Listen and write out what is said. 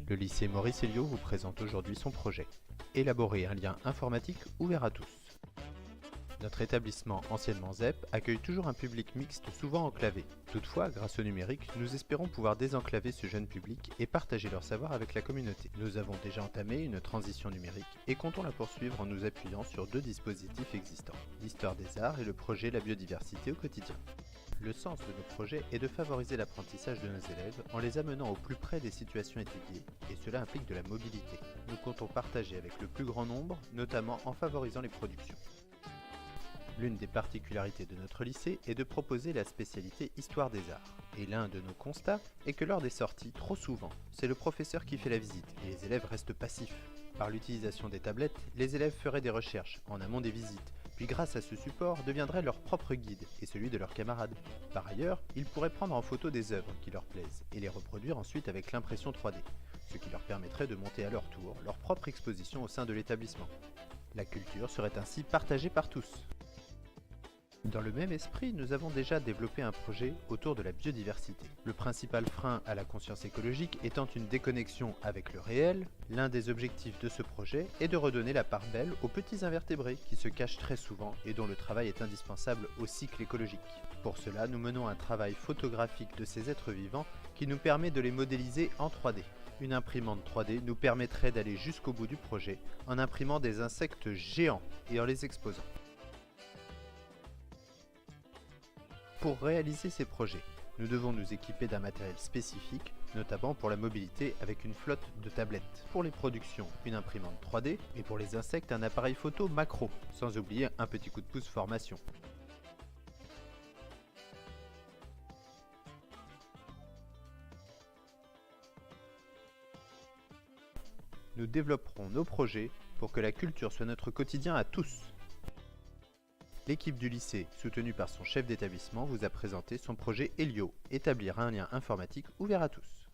Le lycée Maurice Elio vous présente aujourd'hui son projet. Élaborer un lien informatique ouvert à tous. Notre établissement, anciennement ZEP, accueille toujours un public mixte souvent enclavé. Toutefois, grâce au numérique, nous espérons pouvoir désenclaver ce jeune public et partager leur savoir avec la communauté. Nous avons déjà entamé une transition numérique et comptons la poursuivre en nous appuyant sur deux dispositifs existants, l'histoire des arts et le projet La biodiversité au quotidien. Le sens de nos projets est de favoriser l'apprentissage de nos élèves en les amenant au plus près des situations étudiées, et cela implique de la mobilité. Nous comptons partager avec le plus grand nombre, notamment en favorisant les productions. L'une des particularités de notre lycée est de proposer la spécialité Histoire des Arts. Et l'un de nos constats est que lors des sorties, trop souvent, c'est le professeur qui fait la visite et les élèves restent passifs. Par l'utilisation des tablettes, les élèves feraient des recherches en amont des visites, puis grâce à ce support deviendraient leur propre guide et celui de leurs camarades. Par ailleurs, ils pourraient prendre en photo des œuvres qui leur plaisent et les reproduire ensuite avec l'impression 3D, ce qui leur permettrait de monter à leur tour leur propre exposition au sein de l'établissement. La culture serait ainsi partagée par tous. Dans le même esprit, nous avons déjà développé un projet autour de la biodiversité. Le principal frein à la conscience écologique étant une déconnexion avec le réel, l'un des objectifs de ce projet est de redonner la part belle aux petits invertébrés qui se cachent très souvent et dont le travail est indispensable au cycle écologique. Pour cela, nous menons un travail photographique de ces êtres vivants qui nous permet de les modéliser en 3D. Une imprimante 3D nous permettrait d'aller jusqu'au bout du projet en imprimant des insectes géants et en les exposant. Pour réaliser ces projets, nous devons nous équiper d'un matériel spécifique, notamment pour la mobilité avec une flotte de tablettes. Pour les productions, une imprimante 3D et pour les insectes, un appareil photo macro, sans oublier un petit coup de pouce formation. Nous développerons nos projets pour que la culture soit notre quotidien à tous. L'équipe du lycée, soutenue par son chef d'établissement, vous a présenté son projet Elio, établir un lien informatique ouvert à tous.